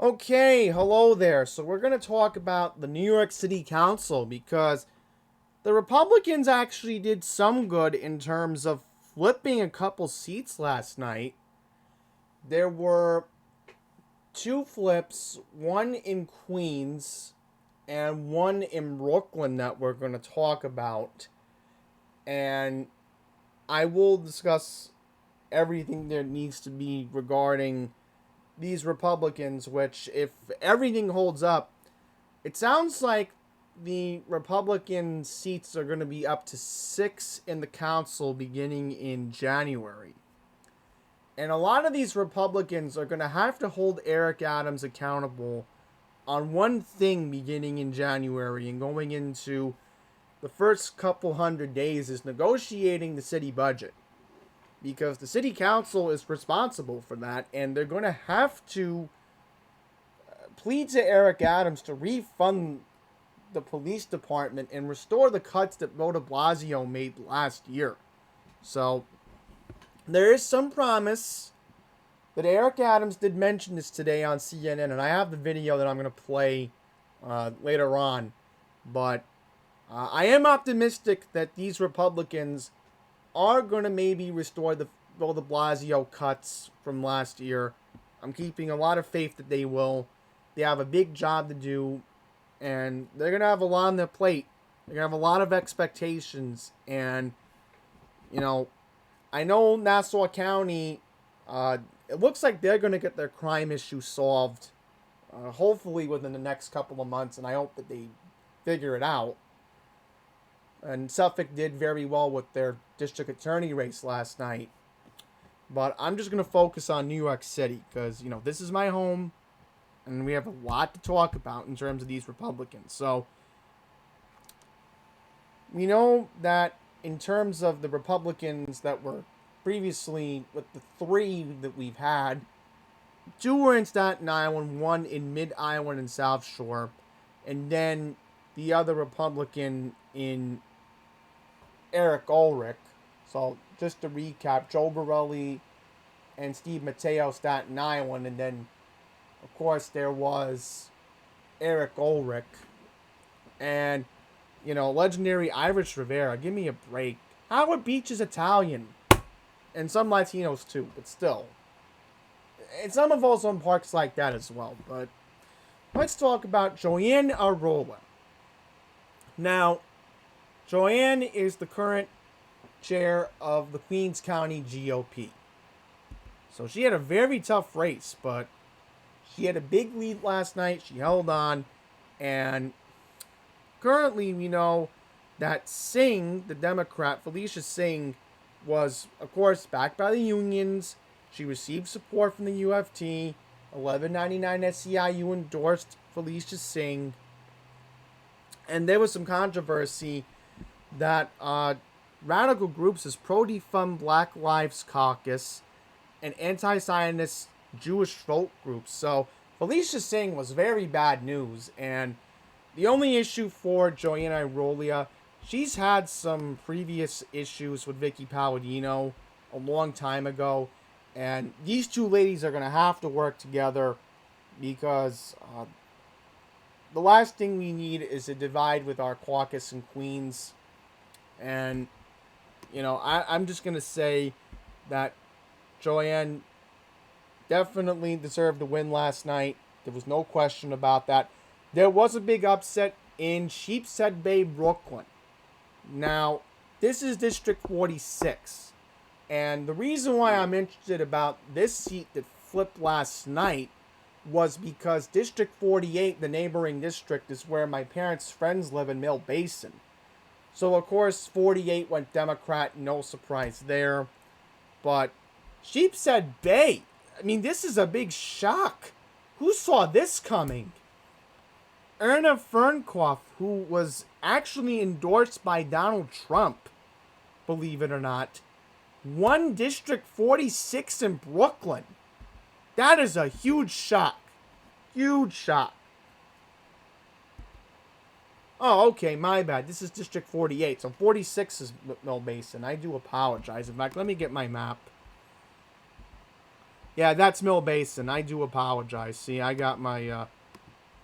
Okay, hello there. So we're going to talk about the New York City Council because the Republicans actually did some good in terms of flipping a couple seats last night. There were two flips, one in Queens and one in Brooklyn that we're going to talk about. And I will discuss everything there needs to be regarding these Republicans, which, if everything holds up, it sounds like the Republican seats are going to be up to 6 in the council beginning in January. And a lot of these Republicans are going to have to hold Eric Adams accountable on one thing beginning in January and going into the first couple hundred days is negotiating the city budget. Because the city council is responsible for that, and they're going to have to plead to Eric Adams to refund the police department and restore the cuts that Bill de Blasio made last year. So there is some promise that Eric Adams did mention this today on CNN, and I have the video that I'm going to play later on. But I am optimistic that these Republicans are going to maybe restore the Bill de Blasio cuts from last year. I'm keeping a lot of faith that they will. They have a big job to do, and they're going to have a lot on their plate. They're going to have a lot of expectations, and, you know, I know Nassau County, it looks like they're going to get their crime issue solved, hopefully within the next couple of months, and I hope that they figure it out. And Suffolk did very well with their district attorney race last night. But I'm just going to focus on New York City because, this is my home, and we have a lot to talk about in terms of these Republicans. So, we know that in terms of the Republicans that were previously, with the three that we've had, two were in Staten Island, one in Mid-Iowa and South Shore, and then the other Republican in Eric Ulrich. So, just to recap, Joe Borelli and Steve Matteo, Staten Island, and then, of course, there was Eric Ulrich and, legendary Irish Rivera. Give me a break. Howard Beach is Italian, and some Latinos too, but still. And some of also in parks like that as well. But let's talk about Joanne Arola. Now, Joanne is the current chair of the Queens County GOP. So she had a very tough race, but she had a big lead last night. She held on. And currently, we know that Singh, the Democrat, Felicia Singh, was, of course, backed by the unions. She received support from the UFT. 1199 SEIU endorsed Felicia Singh. And there was some controversy that radical groups as Pro-Defund Black Lives Caucus and anti-Zionist Jewish vote groups. So Felicia Singh was very bad news. And the only issue for Joanne Arola, she's had some previous issues with Vicky Paladino a long time ago. And these two ladies are going to have to work together because the last thing we need is a divide with our caucus in Queens. And, I'm just going to say that Joanne definitely deserved to win last night. There was no question about that. There was a big upset in Sheepshead Bay, Brooklyn. Now, this is District 46. And the reason why I'm interested about this seat that flipped last night was because District 48, the neighboring district, is where my parents' friends live in Mill Basin. So, of course, 48 went Democrat, no surprise there. But Sheepshead Bay, this is a big shock. Who saw this coming? Erna Fernkoff, who was actually endorsed by Donald Trump, believe it or not, won District 46 in Brooklyn. That is a huge shock. Huge shock. Oh, okay, my bad. This is District 48, so 46 is Mill Basin. I do apologize. In fact, let me get my map. Yeah, that's Mill Basin. I do apologize. See, I got my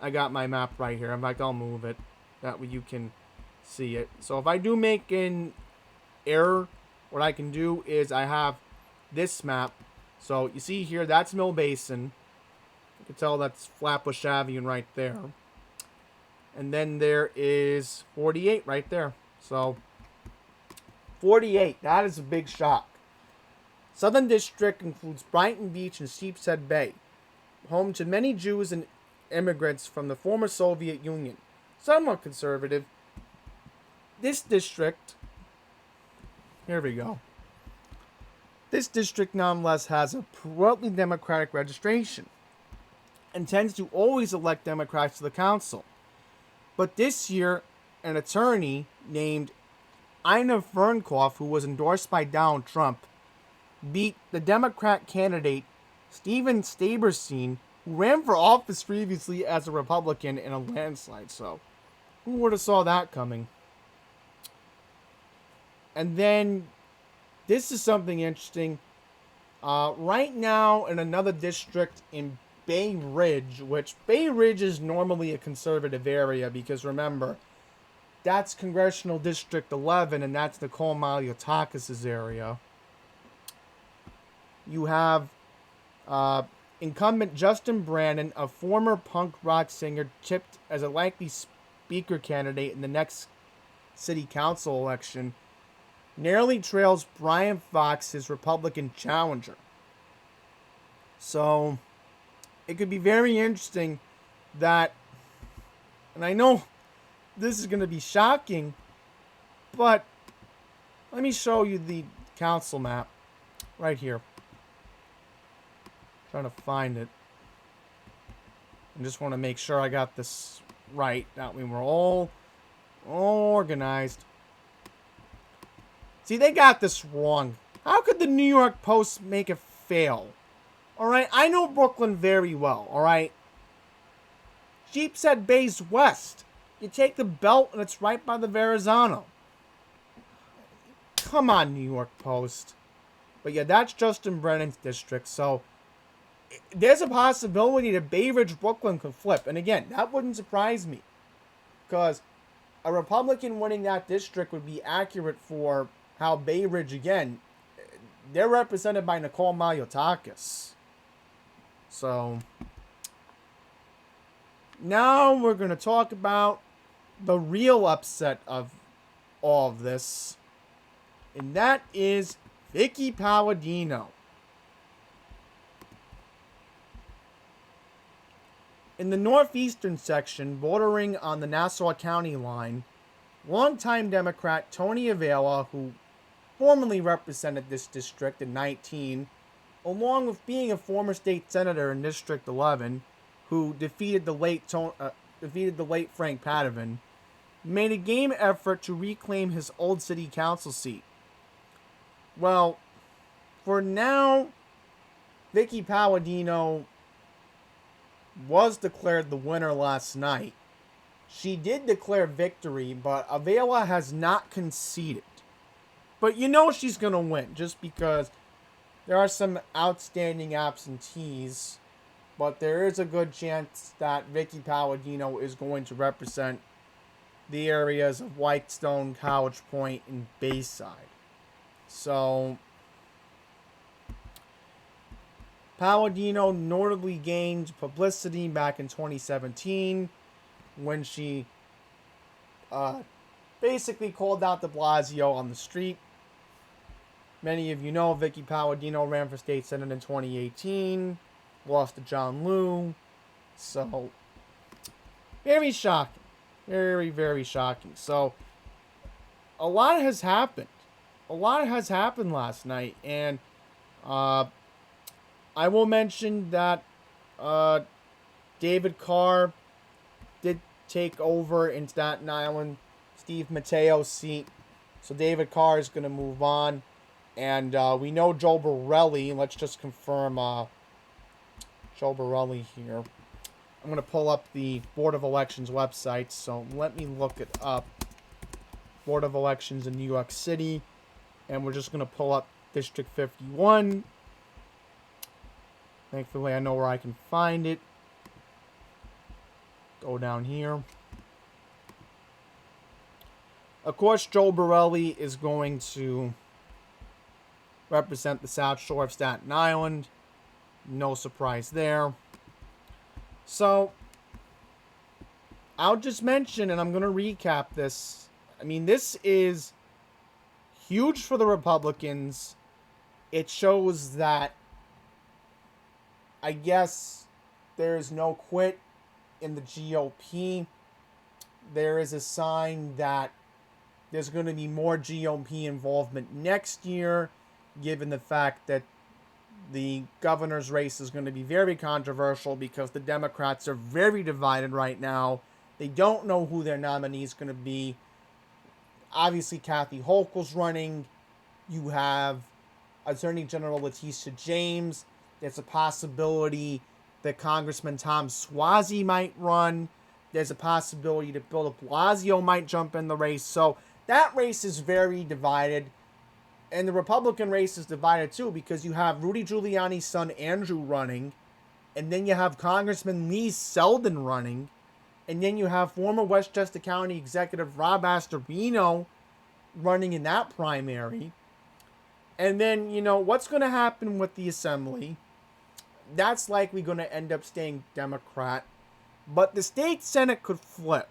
map right here. In fact, I'll move it. That way you can see it. So if I do make an error, what I can do is I have this map. So you see here, that's Mill Basin. You can tell that's Flatbush Avenue right there. And then there is 48 right there. So 48, that is a big shock. Southern District includes Brighton Beach and Sheepshead Bay, home to many Jews and immigrants from the former Soviet Union. Somewhat conservative. This district, here we go. This district nonetheless has a broadly Democratic registration and tends to always elect Democrats to the council. But this year, an attorney named Ina Fernkoff, who was endorsed by Donald Trump, beat the Democrat candidate Steven Staberstein, who ran for office previously as a Republican in a landslide. So, who would have saw that coming? And then, this is something interesting. Right now, in another district in Bay Ridge, which Bay Ridge is normally a conservative area because remember, that's Congressional District 11 and that's Nicole Maliotakis' area. You have incumbent Justin Brannan, a former punk rock singer, tipped as a likely speaker candidate in the next city council election, narrowly trails Brian Fox, his Republican challenger. So, it could be very interesting that, and I know this is going to be shocking, but let me show you the council map right here. Trying to find it. I just want to make sure I got this right. That we were all organized. See, they got this wrong. How could the New York Post make it fail? Alright, I know Brooklyn very well, alright? Sheepshead Bay's west. You take the belt and it's right by the Verrazano. Come on, New York Post. But yeah, that's Justin Brennan's district, so there's a possibility that Bay Ridge, Brooklyn could flip. And again, that wouldn't surprise me. Because a Republican winning that district would be accurate for how Bay Ridge, again, they're represented by Nicole Maliotakis. So, now we're going to talk about the real upset of all of this. And that is Vicky Paladino. In the northeastern section, bordering on the Nassau County line, longtime Democrat Tony Arola, who formerly represented this district in 19, along with being a former state senator in District 11, who defeated the late Frank Padovan, made a game effort to reclaim his old city council seat. Well, for now, Vicky Paladino was declared the winner last night. She did declare victory, but Arola has not conceded. But you know she's going to win, just because there are some outstanding absentees. But there is a good chance that Vicky Paladino is going to represent the areas of Whitestone, College Point, and Bayside. So, Paladino notably gained publicity back in 2017 when she basically called out de Blasio on the street. Many of you know Vicky Paladino ran for state senate in 2018, lost to John Liu. So, very shocking. Very, very shocking. So, a lot has happened. A lot has happened last night, and I will mention that David Carr did take over in Staten Island Steve Matteo's seat. So David Carr is going to move on. And we know Joe Borelli. Let's just confirm Joe Borelli here. I'm going to pull up the Board of Elections website. So let me look it up. Board of Elections in New York City. And we're just going to pull up District 51. Thankfully, I know where I can find it. Go down here. Of course, Joe Borelli is going to represent the South Shore of Staten Island. No surprise there. So, I'll just mention, and I'm going to recap this. I mean, this is huge for the Republicans. It shows that, I guess, there is no quit in the GOP. There is a sign that there's going to be more GOP involvement next year, given the fact that the governor's race is going to be very controversial because the Democrats are very divided right now. They don't know who their nominee is going to be. Obviously, Kathy Hochul's running. You have Attorney General Letitia James. There's a possibility that Congressman Tom Suozzi might run. There's a possibility that Bill de Blasio might jump in the race. So that race is very divided. And the Republican race is divided too because you have Rudy Giuliani's son Andrew running. And then you have Congressman Lee Selden running. And then you have former Westchester County Executive Rob Astorino running in that primary. And then, you know, what's going to happen with the Assembly? That's likely going to end up staying Democrat. But the state Senate could flip.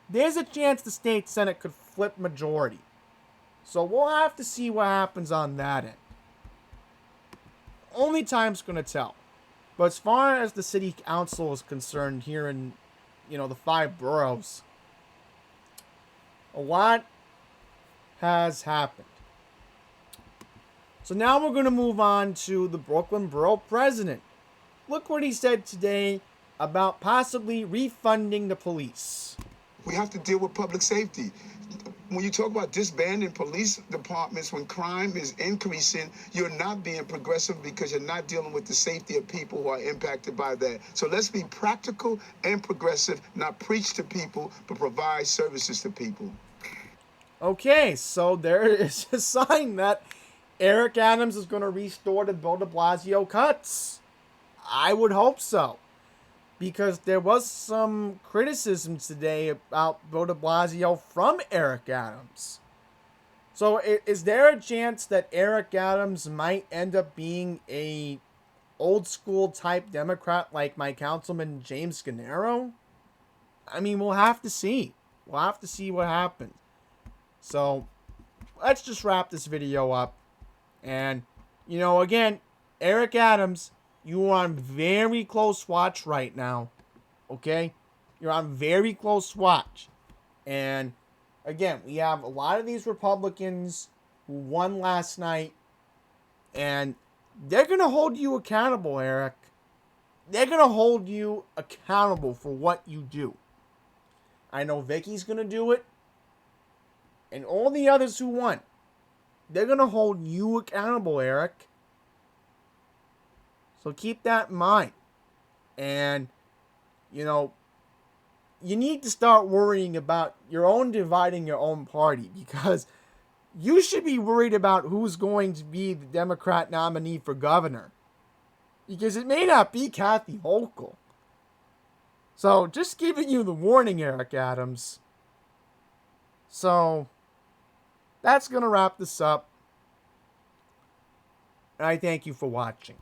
There's a chance the state Senate could flip majority. So we'll have to see what happens on that end. Only time's going to tell. But as far as the city council is concerned here in, you know, the 5 boroughs, a lot has happened. So now we're going to move on to the Brooklyn Borough President. Look what he said today about possibly refunding the police. We have to deal with public safety. When you talk about disbanding police departments when crime is increasing, you're not being progressive because you're not dealing with the safety of people who are impacted by that. So let's be practical and progressive, not preach to people, but provide services to people. Okay, so there is a sign that Eric Adams is going to restore the Bill de Blasio cuts. I would hope so. Because there was some criticism today about Bill de Blasio from Eric Adams. So is there a chance that Eric Adams might end up being a old school type Democrat like my councilman James Scanero? I mean, we'll have to see. We'll have to see what happens. So let's just wrap this video up. And, you know, again, Eric Adams, you are on very close watch right now, okay? You're on very close watch. And, again, we have a lot of these Republicans who won last night, and they're going to hold you accountable, Eric. They're going to hold you accountable for what you do. I know Vicky's going to do it, and all the others who won. They're going to hold you accountable, Eric. So keep that in mind. And, you know, you need to start worrying about your own dividing your own party, because you should be worried about who's going to be the Democrat nominee for governor. Because it may not be Kathy Hochul. So just giving you the warning, Eric Adams. So that's going to wrap this up. And I thank you for watching.